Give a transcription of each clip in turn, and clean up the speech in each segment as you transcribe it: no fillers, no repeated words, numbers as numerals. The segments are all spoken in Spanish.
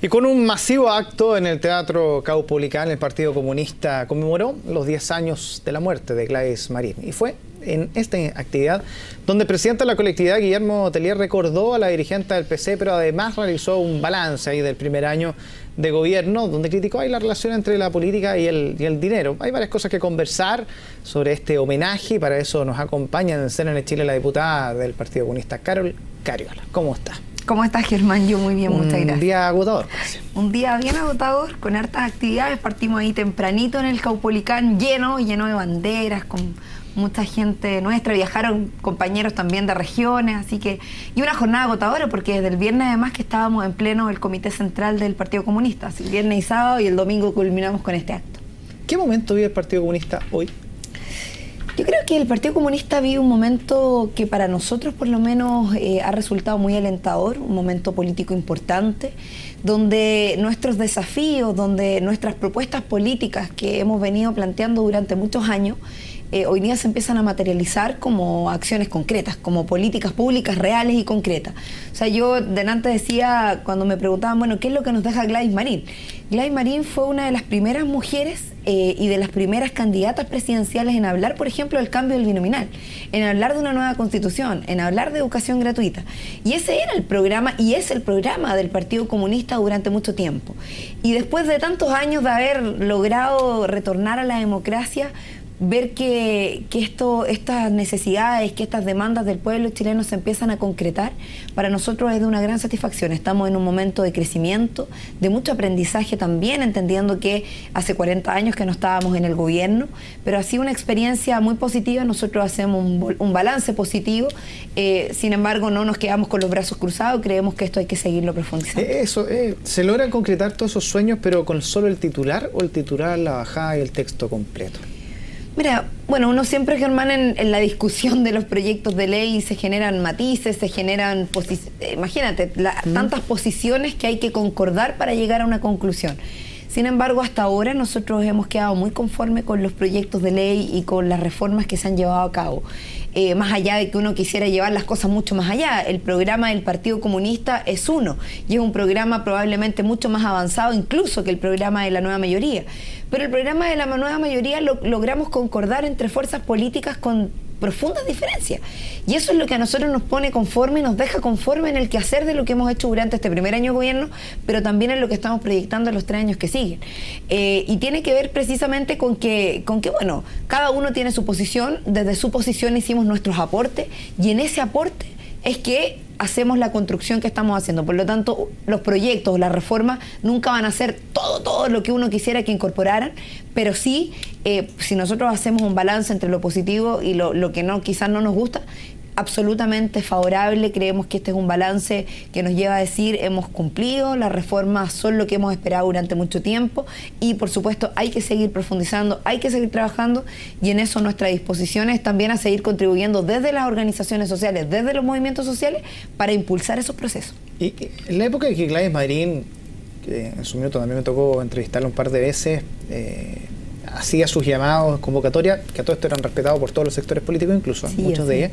Y con un masivo acto en el Teatro Caupolicán, el Partido Comunista conmemoró los 10 años de la muerte de Gladys Marín. Y fue en esta actividad donde el presidente de la colectividad, Guillermo Tellier, recordó a la dirigente del PC, pero además realizó un balance ahí del primer año de gobierno, donde criticó ahí la relación entre la política y el dinero. Hay varias cosas que conversar sobre este homenaje y para eso nos acompaña en CNN Chile la diputada del Partido Comunista, Carol Cariola. ¿Cómo está? ¿Cómo estás, Germán? Yo muy bien, muchas gracias. Un día agotador. Un día bien agotador, con hartas actividades. Partimos ahí tempranito en el Caupolicán, lleno de banderas, con mucha gente nuestra. Viajaron compañeros también de regiones, así que... Y una jornada agotadora, porque desde el viernes además que estábamos en pleno el Comité Central del Partido Comunista. Así, viernes y sábado, y el domingo culminamos con este acto. ¿Qué momento vive el Partido Comunista hoy? Yo creo que el Partido Comunista vive un momento que para nosotros por lo menos ha resultado muy alentador, un momento político importante, donde nuestros desafíos, donde nuestras propuestas políticas que hemos venido planteando durante muchos años, hoy día se empiezan a materializar como acciones concretas, como políticas públicas reales y concretas. O sea, yo delante decía, cuando me preguntaban, bueno, ¿qué es lo que nos deja Gladys Marín? Gladys Marín fue una de las primeras mujeres y de las primeras candidatas presidenciales en hablar, por ejemplo, del cambio del binominal, en hablar de una nueva constitución, en hablar de educación gratuita. Y ese era el programa y es el programa del Partido Comunista durante mucho tiempo. Y después de tantos años de haber logrado retornar a la democracia, ver que estas necesidades, que estas demandas del pueblo chileno se empiezan a concretar, para nosotros es de una gran satisfacción. Estamos en un momento de crecimiento, de mucho aprendizaje también, entendiendo que hace 40 años que no estábamos en el gobierno, pero ha sido una experiencia muy positiva. Nosotros hacemos un balance positivo, sin embargo no nos quedamos con los brazos cruzados, creemos que esto hay que seguirlo profundizando. ¿Se logran concretar todos esos sueños pero con solo el titular o el titular, la bajada y el texto completo? Mira, bueno, uno siempre, Germán, en la discusión de los proyectos de ley se generan matices, se generan, imagínate, tantas posiciones que hay que concordar para llegar a una conclusión. Sin embargo, hasta ahora nosotros hemos quedado muy conformes con los proyectos de ley y con las reformas que se han llevado a cabo. Más allá de que uno quisiera llevar las cosas mucho más allá, el programa del Partido Comunista es uno, y es un programa probablemente mucho más avanzado incluso que el programa de la nueva mayoría. Pero el programa de la nueva mayoría lo logramos concordar entre fuerzas políticas con profundas diferencias. Y eso es lo que a nosotros nos pone conforme y nos deja conforme en el quehacer de lo que hemos hecho durante este primer año de gobierno, pero también en lo que estamos proyectando en los 3 años que siguen. Y tiene que ver precisamente con que, bueno, cada uno tiene su posición, desde su posición hicimos nuestros aportes, y en ese aporte es que hacemos la construcción que estamos haciendo. Por lo tanto, los proyectos, las reformas nunca van a ser todo lo que uno quisiera que incorporaran, pero sí, si nosotros hacemos un balance entre lo positivo y lo que quizás no nos gusta, absolutamente favorable. Creemos que este es un balance que nos lleva a decir hemos cumplido, las reformas son lo que hemos esperado durante mucho tiempo y por supuesto hay que seguir profundizando, hay que seguir trabajando, y en eso nuestra disposición es también a seguir contribuyendo desde las organizaciones sociales, desde los movimientos sociales, para impulsar esos procesos. Y en la época de que Gladys Marín, en su minuto también me tocó entrevistarla un par de veces, hacía sus llamados, convocatorias, que a todo esto eran respetados por todos los sectores políticos, incluso sí, muchos de ellos.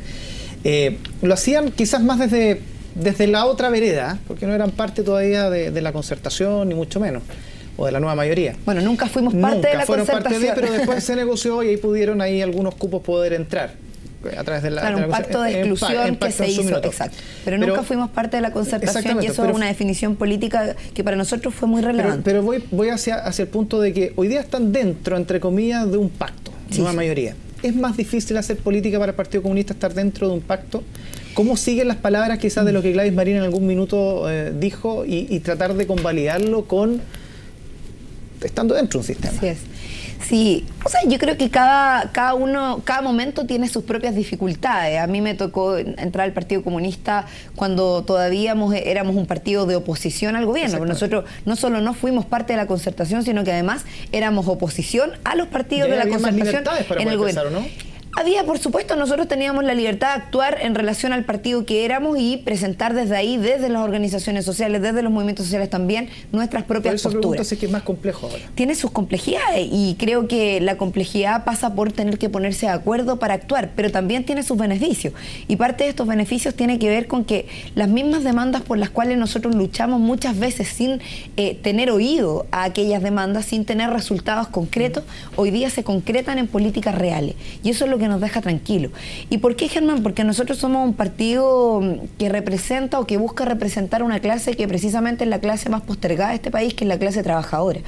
Lo hacían quizás más desde la otra vereda, porque no eran parte todavía de la concertación, ni mucho menos, o de la nueva mayoría. Bueno, nunca fuimos parte de la concertación. Pero después se negoció y ahí pudieron algunos cupos poder entrar a través de la... Claro, un pacto de exclusión que se hizo, exacto. Pero nunca fuimos parte de la concertación, y eso es una definición política que para nosotros fue muy relevante. Pero voy hacia el punto de que hoy día están dentro, entre comillas, de un pacto, nueva mayoría. ¿Es más difícil hacer política para el Partido Comunista estar dentro de un pacto? ¿Cómo siguen las palabras quizás de lo que Gladys Marín en algún minuto dijo y tratar de convalidarlo estando dentro de un sistema? Así es. Sí, o sea, yo creo que cada momento tiene sus propias dificultades. A mí me tocó entrar al Partido Comunista cuando todavía éramos un partido de oposición al gobierno. Pero nosotros no solo no fuimos parte de la concertación, sino que además éramos oposición a los partidos de la concertación en el gobierno. ¿No? Había, por supuesto, nosotros teníamos la libertad de actuar en relación al partido que éramos y presentar desde ahí, desde las organizaciones sociales, desde los movimientos sociales también, nuestras propias posturas. Pregunto si es que es más complejo ahora. Tiene sus complejidades y creo que la complejidad pasa por tener que ponerse de acuerdo para actuar, pero también tiene sus beneficios. Y parte de estos beneficios tiene que ver con que las mismas demandas por las cuales nosotros luchamos muchas veces sin tener oído a aquellas demandas, sin tener resultados concretos, hoy día se concretan en políticas reales. Y eso es lo que nos deja tranquilos. ¿Y por qué, Germán? Porque nosotros somos un partido que representa o que busca representar una clase que precisamente es la clase más postergada de este país, que es la clase trabajadora.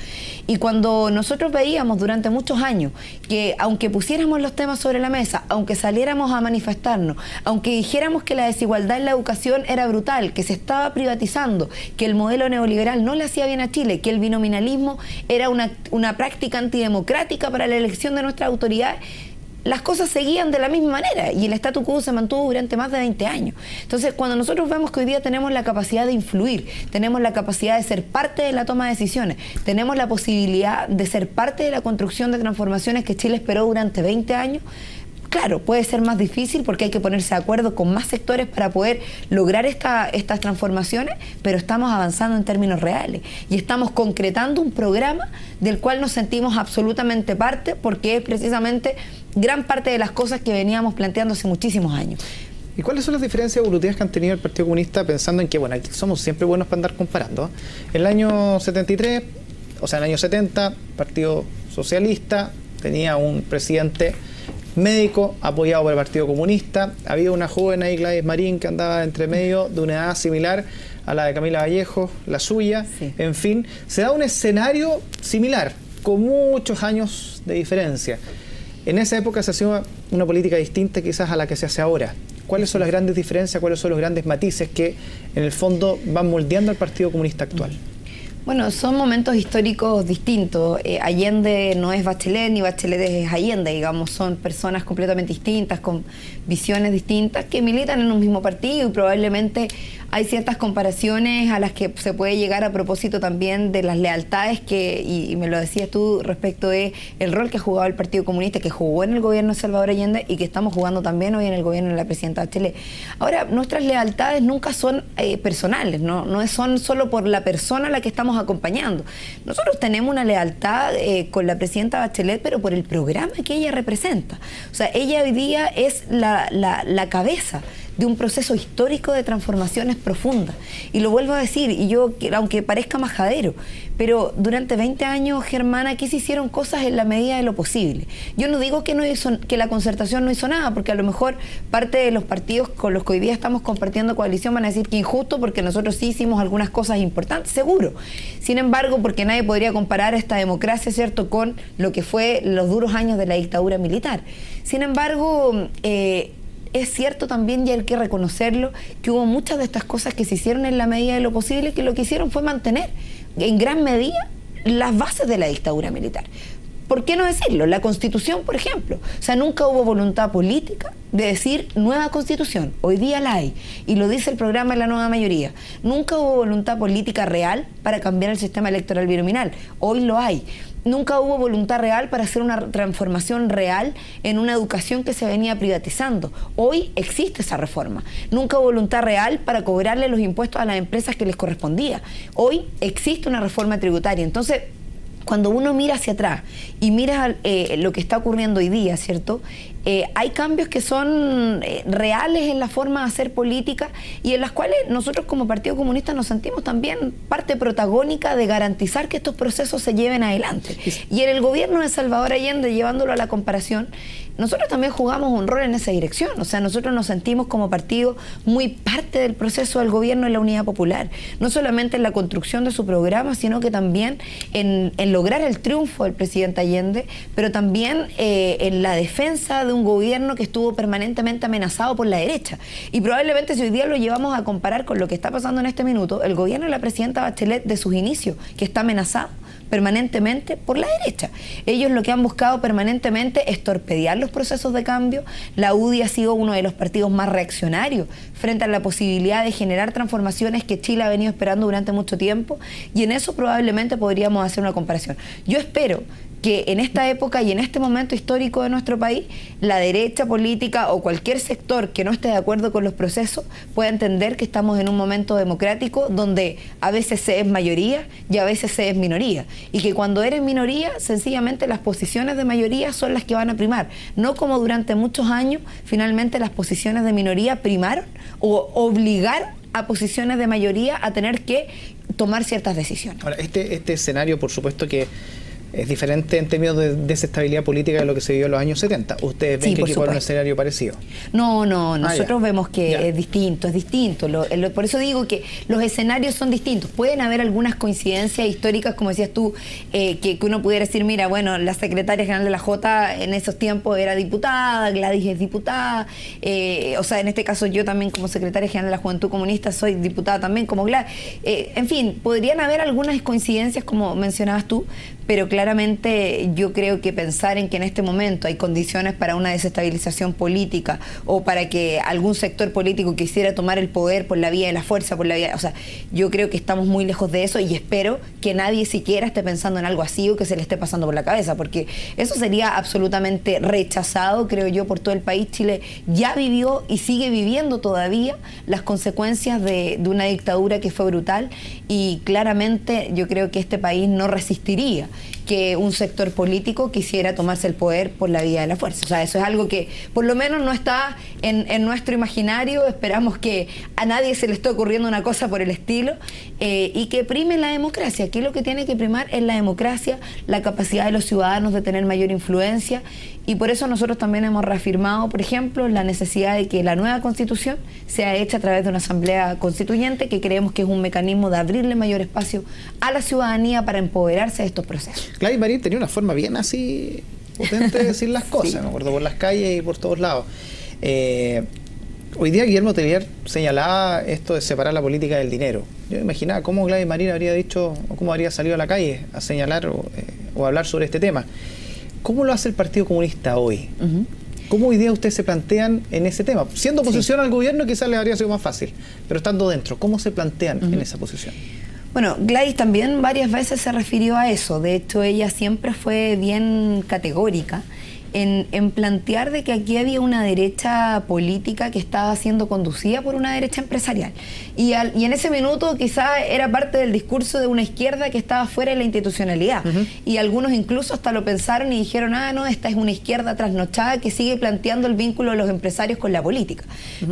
Y cuando nosotros veíamos durante muchos años que aunque pusiéramos los temas sobre la mesa, aunque saliéramos a manifestarnos, aunque dijéramos que la desigualdad en la educación era brutal, que se estaba privatizando, que el modelo neoliberal no le hacía bien a Chile, que el binominalismo era una práctica antidemocrática para la elección de nuestras autoridades, las cosas seguían de la misma manera y el statu quo se mantuvo durante más de 20 años. Entonces, cuando nosotros vemos que hoy día tenemos la capacidad de influir, tenemos la capacidad de ser parte de la toma de decisiones, tenemos la posibilidad de ser parte de la construcción de transformaciones que Chile esperó durante 20 años, claro, puede ser más difícil porque hay que ponerse de acuerdo con más sectores para poder lograr estas transformaciones, pero estamos avanzando en términos reales y estamos concretando un programa del cual nos sentimos absolutamente parte porque es precisamente gran parte de las cosas que veníamos planteando hace muchísimos años. ¿Y cuáles son las diferencias evolutivas que han tenido el Partido Comunista pensando en que, bueno, aquí somos siempre buenos para andar comparando? En el año 73, o sea, en el año 70, Partido Socialista tenía un presidente médico apoyado por el Partido Comunista. Había una joven ahí, Gladys Marín, que andaba entre medio de una edad similar a la de Camila Vallejo, la suya. Sí. En fin, se da un escenario similar, con muchos años de diferencia. En esa época se hacía una política distinta quizás a la que se hace ahora. ¿Cuáles son las grandes diferencias, cuáles son los grandes matices que en el fondo van moldeando al Partido Comunista actual? Bueno, son momentos históricos distintos. Allende no es Bachelet, ni Bachelet es Allende, digamos. Son personas completamente distintas, con visiones distintas, que militan en un mismo partido y probablemente hay ciertas comparaciones a las que se puede llegar a propósito también de las lealtades que, y me lo decías tú, respecto de el rol que ha jugado el Partido Comunista, que jugó en el gobierno de Salvador Allende y que estamos jugando también hoy en el gobierno de la presidenta Bachelet. Ahora, nuestras lealtades nunca son personales, no son solo por la persona a la que estamos acompañando. Nosotros tenemos una lealtad con la presidenta Bachelet, pero por el programa que ella representa. O sea, ella hoy día es la cabeza de un proceso histórico de transformaciones profundas. Y lo vuelvo a decir, y yo, aunque parezca majadero, pero durante 20 años, Germán, aquí se hicieron cosas en la medida de lo posible. Yo no digo que la concertación no hizo nada, porque a lo mejor parte de los partidos con los que hoy día estamos compartiendo coalición van a decir que injusto, porque nosotros sí hicimos algunas cosas importantes, seguro. Sin embargo, porque nadie podría comparar esta democracia, ¿cierto?, con lo que fue los duros años de la dictadura militar. Sin embargo, es cierto también, y hay que reconocerlo, que hubo muchas de estas cosas que se hicieron en la medida de lo posible, que lo que hicieron fue mantener en gran medida las bases de la dictadura militar. ¿Por qué no decirlo? La Constitución, por ejemplo. O sea, nunca hubo voluntad política de decir nueva Constitución. Hoy día la hay, y lo dice el programa de la nueva mayoría. Nunca hubo voluntad política real para cambiar el sistema electoral binominal. Hoy lo hay. Nunca hubo voluntad real para hacer una transformación real en una educación que se venía privatizando. Hoy existe esa reforma. Nunca hubo voluntad real para cobrarle los impuestos a las empresas que les correspondía. Hoy existe una reforma tributaria. Entonces, cuando uno mira hacia atrás y mira lo que está ocurriendo hoy día, ¿cierto? Hay cambios que son reales en la forma de hacer política y en las cuales nosotros como Partido Comunista nos sentimos también parte protagónica de garantizar que estos procesos se lleven adelante. Y en el gobierno de Salvador Allende, llevándolo a la comparación, nosotros también jugamos un rol en esa dirección. O sea, nosotros nos sentimos como partido muy parte del proceso del gobierno de la Unidad Popular. No solamente en la construcción de su programa, sino que también en lograr el triunfo del presidente Allende, pero también en la defensa de un gobierno que estuvo permanentemente amenazado por la derecha. Y probablemente si hoy día lo llevamos a comparar con lo que está pasando en este minuto, el gobierno de la presidenta Bachelet de sus inicios, que está amenazado permanentemente por la derecha. Ellos lo que han buscado permanentemente es torpedear los procesos de cambio. La UDI ha sido uno de los partidos más reaccionarios frente a la posibilidad de generar transformaciones que Chile ha venido esperando durante mucho tiempo, y en eso probablemente podríamos hacer una comparación. Yo espero que en esta época y en este momento histórico de nuestro país, la derecha política o cualquier sector que no esté de acuerdo con los procesos pueda entender que estamos en un momento democrático donde a veces se es mayoría y a veces se es minoría. Y que cuando eres minoría, sencillamente las posiciones de mayoría son las que van a primar. No como durante muchos años, finalmente las posiciones de minoría primaron o obligaron a posiciones de mayoría a tener que tomar ciertas decisiones. Ahora, este escenario, por supuesto que es diferente en términos de desestabilidad política de lo que se vivió en los años 70. ¿Ustedes ven que aquí fue un escenario parecido? No, nosotros vemos que es distinto, por eso digo que los escenarios son distintos. Pueden haber algunas coincidencias históricas, como decías tú, que uno pudiera decir, mira, bueno, la secretaria general de la J en esos tiempos era diputada, Gladys es diputada, o sea, en este caso yo también como secretaria general de la Juventud Comunista soy diputada también como Gladys. En fin, podrían haber algunas coincidencias, como mencionabas tú, pero claramente yo creo que pensar en que en este momento hay condiciones para una desestabilización política o para que algún sector político quisiera tomar el poder por la vía de la fuerza, por la vía, o sea, yo creo que estamos muy lejos de eso y espero que nadie siquiera esté pensando en algo así o que se le esté pasando por la cabeza, porque eso sería absolutamente rechazado, creo yo, por todo el país. Chile ya vivió y sigue viviendo todavía las consecuencias de una dictadura que fue brutal y claramente yo creo que este país no resistiría que un sector político quisiera tomarse el poder por la vía de la fuerza. O sea, eso es algo que por lo menos no está en nuestro imaginario. Esperamos que a nadie se le esté ocurriendo una cosa por el estilo y que prime la democracia. Aquí lo que tiene que primar es la democracia, la capacidad de los ciudadanos de tener mayor influencia y por eso nosotros también hemos reafirmado, por ejemplo, la necesidad de que la nueva Constitución sea hecha a través de una asamblea constituyente, que creemos que es un mecanismo de abrirle mayor espacio a la ciudadanía para empoderarse de estos procesos. Gladys Marín tenía una forma bien así potente de decir las cosas, sí. Me acuerdo, por las calles y por todos lados. Hoy día Guillermo Teillier señalaba esto de separar la política del dinero. Yo me imaginaba cómo Gladys Marín habría dicho o cómo habría salido a la calle a señalar o hablar sobre este tema. ¿Cómo lo hace el Partido Comunista hoy? ¿Cómo hoy día ustedes se plantean en ese tema? Siendo oposición al gobierno quizás les habría sido más fácil, pero estando dentro, ¿cómo se plantean en esa posición? Bueno, Gladys también varias veces se refirió a eso. De hecho, ella siempre fue bien categórica en plantear de que aquí había una derecha política que estaba siendo conducida por una derecha empresarial. Y en ese minuto quizás era parte del discurso de una izquierda que estaba fuera de la institucionalidad. Y algunos incluso hasta lo pensaron y dijeron, no, esta es una izquierda trasnochada que sigue planteando el vínculo de los empresarios con la política.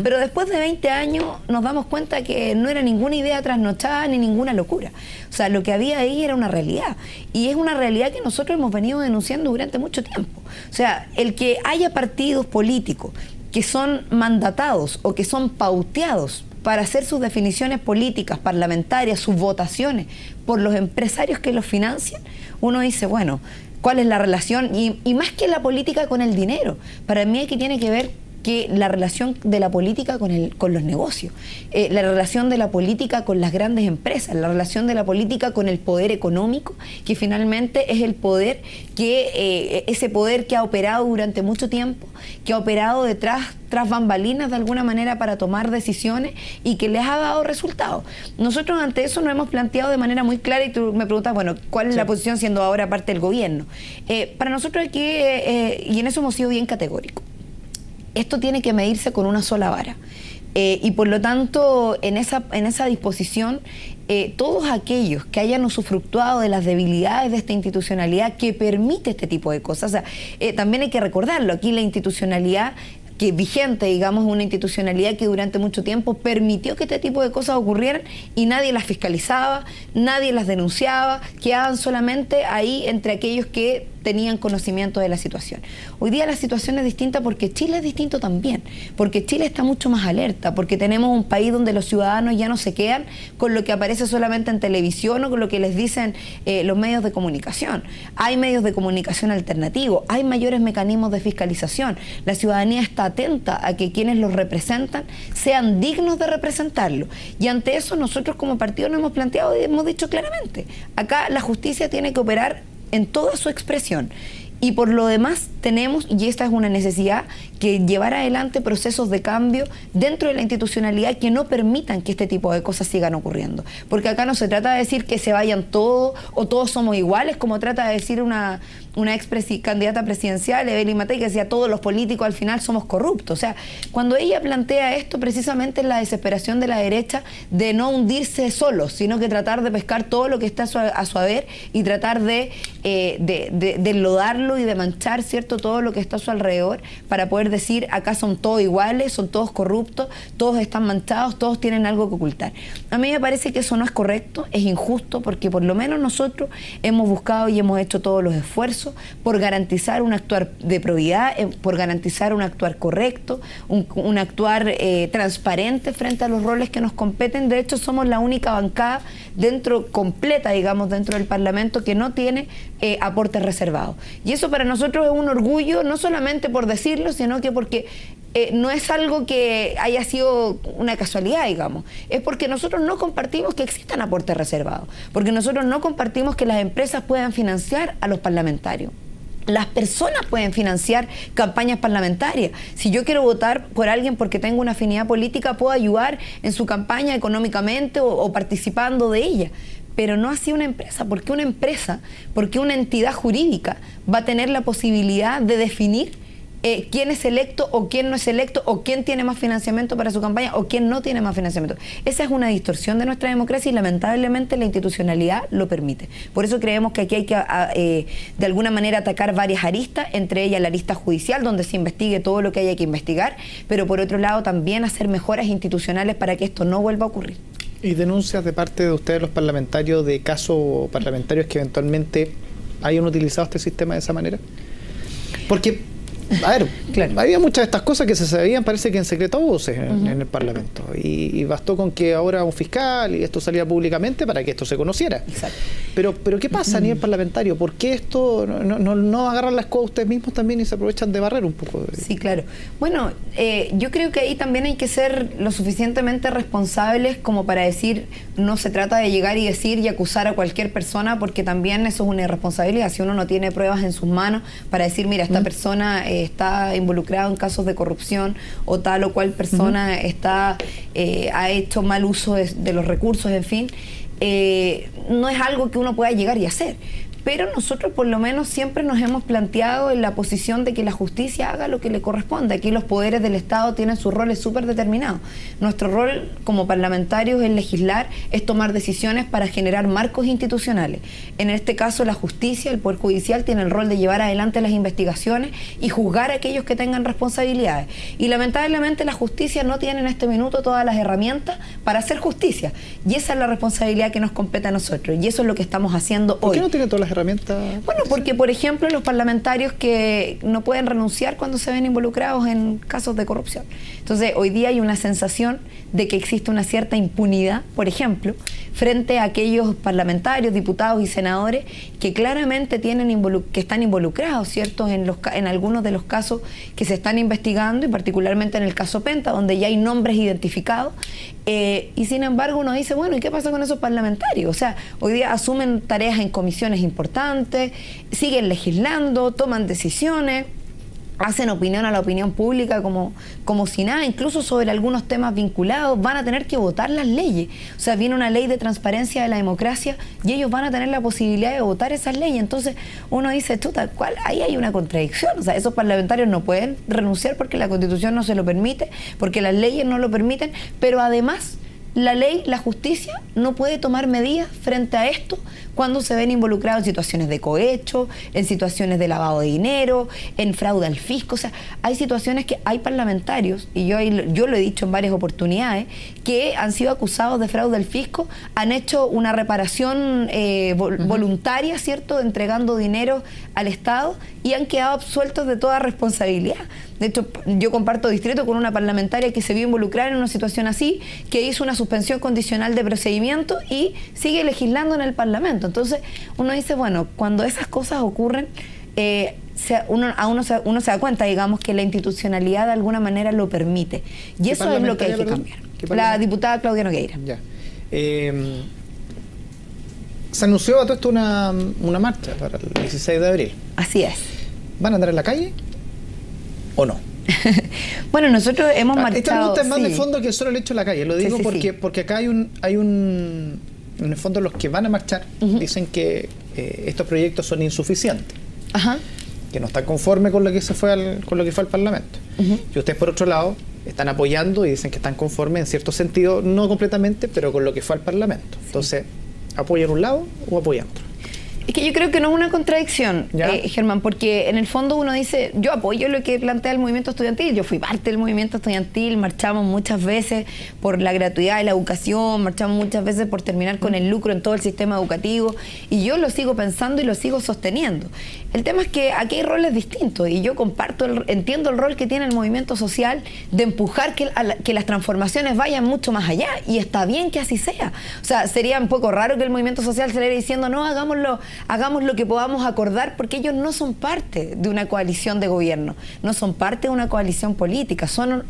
Pero después de 20 años nos damos cuenta que no era ninguna idea trasnochada ni ninguna locura. O sea, lo que había ahí era una realidad. Y es una realidad que nosotros hemos venido denunciando durante mucho tiempo. O sea, el que haya partidos políticos que son mandatados o que son pauteados para hacer sus definiciones políticas, parlamentarias, sus votaciones por los empresarios que los financian, uno dice, bueno, ¿cuál es la relación? Y más que la política con el dinero, para mí aquí tiene que ver que la relación de la política con los negocios, la relación de la política con las grandes empresas, la relación de la política con el poder económico, que finalmente es el poder ese poder que ha operado durante mucho tiempo, que ha operado tras bambalinas de alguna manera para tomar decisiones y que les ha dado resultados. Nosotros ante eso nos hemos planteado de manera muy clara y tú me preguntas, bueno, ¿cuál es la posición siendo ahora parte del gobierno? Para nosotros aquí, y en eso hemos sido bien categóricos, esto tiene que medirse con una sola vara. Y por lo tanto, en esa disposición, todos aquellos que hayan usufructuado de las debilidades de esta institucionalidad que permite este tipo de cosas, o sea, también hay que recordarlo, aquí la institucionalidad que vigente, digamos, una institucionalidad que durante mucho tiempo permitió que este tipo de cosas ocurrieran y nadie las fiscalizaba, nadie las denunciaba, quedaban solamente ahí entre aquellos que tenían conocimiento de la situación. Hoy día la situación es distinta porque Chile es distinto también, porque Chile está mucho más alerta, porque tenemos un país donde los ciudadanos ya no se quedan con lo que aparece solamente en televisión o con lo que les dicen los medios de comunicación. Hay medios de comunicación alternativos, hay mayores mecanismos de fiscalización, la ciudadanía está atenta a que quienes los representan sean dignos de representarlo. Y ante eso nosotros como partido nos hemos planteado y hemos dicho claramente, acá la justicia tiene que operar en toda su expresión y por lo demás tenemos, y esta es una necesidad, que llevar adelante procesos de cambio dentro de la institucionalidad que no permitan que este tipo de cosas sigan ocurriendo. Porque acá no se trata de decir que se vayan todos o todos somos iguales, como trata de decir una ex candidata presidencial, Evelyn Matei, que decía todos los políticos al final somos corruptos. O sea, cuando ella plantea esto, precisamente es la desesperación de la derecha de no hundirse solos, sino que tratar de pescar todo lo que está a su haber y tratar de enlodarlo y de manchar, ¿cierto?, todo lo que está a su alrededor para poder decir acá son todos iguales, son todos corruptos, todos están manchados, todos tienen algo que ocultar. A mí me parece que eso no es correcto, es injusto, porque por lo menos nosotros hemos buscado y hemos hecho todos los esfuerzos por garantizar un actuar de probidad, por garantizar un actuar correcto, un actuar transparente frente a los roles que nos competen. De hecho, somos la única bancada completa, digamos, dentro del Parlamento que no tiene aportes reservados. Y eso para nosotros es un orgullo, no solamente por decirlo, sino que porque no es algo que haya sido una casualidad, digamos. Es porque nosotros no compartimos que existan aportes reservados, porque nosotros no compartimos que las empresas puedan financiar a los parlamentarios. Las personas pueden financiar campañas parlamentarias. Si yo quiero votar por alguien porque tengo una afinidad política, puedo ayudar en su campaña económicamente o participando de ella. Pero no así una empresa. ¿Por qué una empresa? Porque una entidad jurídica va a tener la posibilidad de definir quién es electo o quién no es electo, o quién tiene más financiamiento para su campaña o quién no tiene más financiamiento. Esa es una distorsión de nuestra democracia y lamentablemente la institucionalidad lo permite. Por eso creemos que aquí hay que de alguna manera atacar varias aristas, entre ellas la arista judicial, donde se investigue todo lo que haya que investigar, pero por otro lado también hacer mejoras institucionales para que esto no vuelva a ocurrir. ¿Y denuncias de parte de ustedes, los parlamentarios, de casos parlamentarios que eventualmente hayan utilizado este sistema de esa manera? Porque, a ver, claro, había muchas de estas cosas que se sabían, parece que en secreto a voces en el Parlamento. Y bastó con que ahora un fiscal y esto saliera públicamente para que esto se conociera. Exacto. Pero ¿qué pasa a nivel parlamentario? ¿Por qué esto no agarran la escoba ustedes mismos también y se aprovechan de barrer un poco? Sí, claro. Bueno, yo creo que ahí también hay que ser lo suficientemente responsables como para decir, no se trata de llegar y decir y acusar a cualquier persona, porque también eso es una irresponsabilidad. Si uno no tiene pruebas en sus manos para decir, mira, esta persona está involucrado en casos de corrupción o tal o cual persona ha hecho mal uso de los recursos, en fin, no es algo que uno pueda llegar y hacer. Pero nosotros por lo menos siempre nos hemos planteado en la posición de que la justicia haga lo que le corresponde. Aquí los poderes del Estado tienen sus roles súper determinados. Nuestro rol como parlamentarios es legislar, es tomar decisiones para generar marcos institucionales. En este caso la justicia, el Poder Judicial, tiene el rol de llevar adelante las investigaciones y juzgar a aquellos que tengan responsabilidades. Y lamentablemente la justicia no tiene en este minuto todas las herramientas para hacer justicia. Y esa es la responsabilidad que nos compete a nosotros. Y eso es lo que estamos haciendo hoy. ¿Por qué no tiene todas las herramientas? Bueno, porque por ejemplo los parlamentarios que no pueden renunciar cuando se ven involucrados en casos de corrupción. Entonces hoy día hay una sensación de que existe una cierta impunidad, por ejemplo, frente a aquellos parlamentarios, diputados y senadores que claramente que están involucrados, ¿cierto?, en algunos de los casos que se están investigando, y particularmente en el caso Penta, donde ya hay nombres identificados, y sin embargo uno dice, bueno, ¿y qué pasa con esos parlamentarios? O sea, hoy día asumen tareas en comisiones importantes, siguen legislando, toman decisiones, hacen opinión a la opinión pública como si nada, incluso sobre algunos temas vinculados, van a tener que votar las leyes. O sea, viene una ley de transparencia de la democracia y ellos van a tener la posibilidad de votar esas leyes. Entonces uno dice, chuta, ahí hay una contradicción. O sea, esos parlamentarios no pueden renunciar porque la Constitución no se lo permite, porque las leyes no lo permiten, pero además la ley, la justicia, no puede tomar medidas frente a esto cuando se ven involucrados en situaciones de cohecho, en situaciones de lavado de dinero, en fraude al fisco. O sea, hay situaciones que hay parlamentarios, y yo lo he dicho en varias oportunidades, que han sido acusados de fraude al fisco, han hecho una reparación voluntaria, ¿cierto?, entregando dinero al Estado, y han quedado absueltos de toda responsabilidad. De hecho, yo comparto distrito con una parlamentaria que se vio involucrada en una situación así, que hizo una suspensión condicional de procedimiento y sigue legislando en el Parlamento. Entonces, uno dice, bueno, cuando esas cosas ocurren, uno se da cuenta, digamos, que la institucionalidad de alguna manera lo permite. Y eso es lo que hay que cambiar. La diputada Claudia Nogueira. Ya. Se anunció a todo esto una marcha para el 16 de abril. Así es. ¿Van a andar en la calle o no? Bueno, nosotros hemos marchado... Esta pregunta es más sí. de fondo que solo el hecho de la calle. Lo digo porque acá hay un... En el fondo, los que van a marchar dicen que estos proyectos son insuficientes. Ajá. Que no están conformes con lo que se fue con lo que fue al Parlamento. Y ustedes, por otro lado, están apoyando y dicen que están conformes en cierto sentido, no completamente, pero con lo que fue al Parlamento. Sí. Entonces, ¿apoyan un lado o apoyan otro? Es que yo creo que no es una contradicción, Germán, porque en el fondo uno dice, yo apoyo lo que plantea el movimiento estudiantil, yo fui parte del movimiento estudiantil, marchamos muchas veces por la gratuidad de la educación, marchamos muchas veces por terminar con el lucro en todo el sistema educativo, y yo lo sigo pensando y lo sigo sosteniendo. El tema es que aquí hay roles distintos, y yo entiendo el rol que tiene el movimiento social de empujar que las transformaciones vayan mucho más allá, y está bien que así sea. O sea, sería un poco raro que el movimiento social saliera diciendo, no, hagamos lo que podamos acordar, porque ellos no son parte de una coalición de gobierno, no son parte de una coalición política, son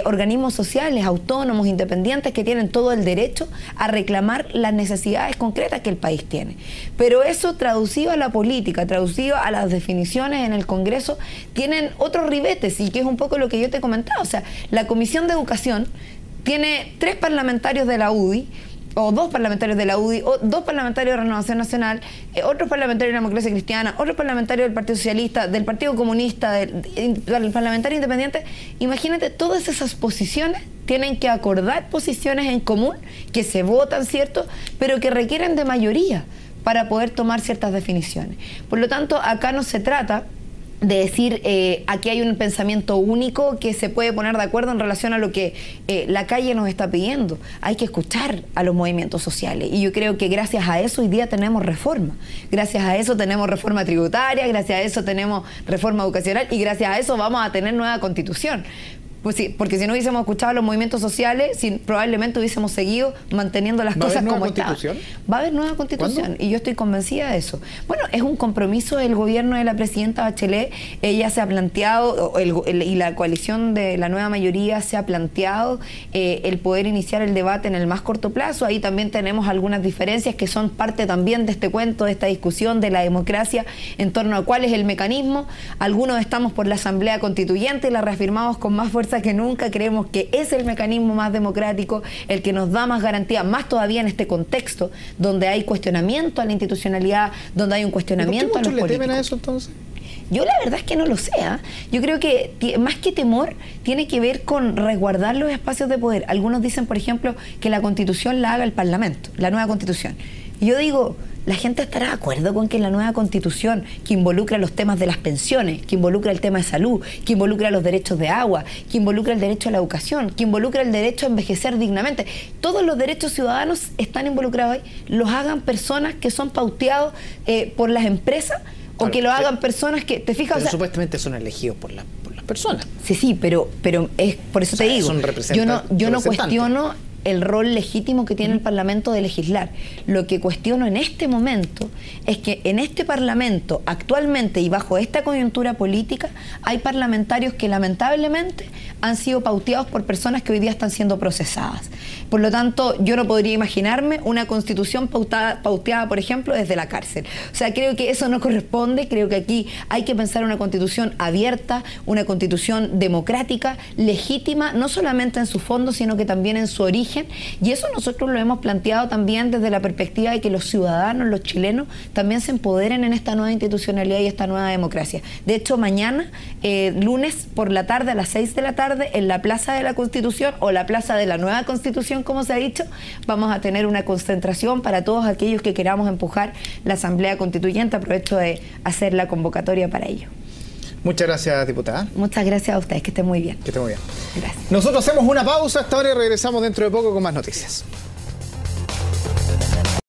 organismos sociales, autónomos, independientes, que tienen todo el derecho a reclamar las necesidades concretas que el país tiene. Pero eso traducido a la política, traducido a las definiciones en el Congreso, tienen otros ribetes, y que es un poco lo que yo te comentaba. O sea, la Comisión de Educación tiene 3 parlamentarios de la UDI, o 2 parlamentarios de la UDI, o 2 parlamentarios de Renovación Nacional, otros parlamentarios de la Democracia Cristiana, otros parlamentarios del Partido Socialista, del Partido Comunista, del parlamentario independiente. Imagínate, todas esas posiciones tienen que acordar posiciones en común, que se votan, ¿cierto?, pero que requieren de mayoría para poder tomar ciertas definiciones. Por lo tanto, acá no se trata de decir, aquí hay un pensamiento único que se puede poner de acuerdo en relación a lo que la calle nos está pidiendo. Hay que escuchar a los movimientos sociales, y yo creo que gracias a eso hoy día tenemos reforma. Gracias a eso tenemos reforma tributaria, gracias a eso tenemos reforma educacional, y gracias a eso vamos a tener nueva constitución. Pues sí, porque si no hubiésemos escuchado a los movimientos sociales, probablemente hubiésemos seguido manteniendo las cosas como estaban. Va a haber nueva constitución. ¿Cuándo? Y yo estoy convencida de eso. Bueno, es un compromiso del gobierno de la presidenta Bachelet. Ella se ha planteado, y la coalición de la nueva mayoría se ha planteado el poder iniciar el debate en el más corto plazo. Ahí también tenemos algunas diferencias que son parte también de este cuento, de esta discusión de la democracia, en torno a cuál es el mecanismo. Algunos estamos por la Asamblea Constituyente y la reafirmamos con más fuerza que nunca. Creemos que es el mecanismo más democrático, el que nos da más garantía, más todavía en este contexto donde hay cuestionamiento a la institucionalidad, donde hay un cuestionamiento a los políticos. ¿Por qué muchos le temen a eso entonces? Yo la verdad es que no lo sé. Yo creo que más que temor tiene que ver con resguardar los espacios de poder. Algunos dicen, por ejemplo, que la Constitución la haga el Parlamento, la nueva Constitución. Y yo digo, ¿la gente estará de acuerdo con que la nueva Constitución, que involucra los temas de las pensiones, que involucra el tema de salud, que involucra los derechos de agua, que involucra el derecho a la educación, que involucra el derecho a envejecer dignamente, todos los derechos ciudadanos están involucrados ahí, los hagan personas que son pauteados por las empresas, o que lo hagan personas que, ¿te fijas? Pero o sea, supuestamente son elegidos por las personas. Sí, pero es por eso, o sea, te digo, son yo no cuestiono el rol legítimo que tiene el Parlamento de legislar. Lo que cuestiono en este momento es que en este Parlamento, actualmente y bajo esta coyuntura política, hay parlamentarios que lamentablemente han sido pauteados por personas que hoy día están siendo procesadas. Por lo tanto, yo no podría imaginarme una constitución pauteada, por ejemplo, desde la cárcel. O sea, creo que eso no corresponde. Creo que aquí hay que pensar una constitución abierta, una constitución democrática, legítima, no solamente en su fondo, sino que también en su origen. Y eso nosotros lo hemos planteado también desde la perspectiva de que los ciudadanos, los chilenos, también se empoderen en esta nueva institucionalidad y esta nueva democracia. De hecho, mañana, lunes por la tarde, a las 6 de la tarde, en la Plaza de la Constitución, o la Plaza de la Nueva Constitución, como se ha dicho, vamos a tener una concentración para todos aquellos que queramos empujar la Asamblea Constituyente. Aprovecho de hacer la convocatoria para ello. Muchas gracias, diputada. Muchas gracias a ustedes, que estén muy bien. Que estén muy bien. Gracias. Nosotros hacemos una pausa hasta ahora y regresamos dentro de poco con más noticias.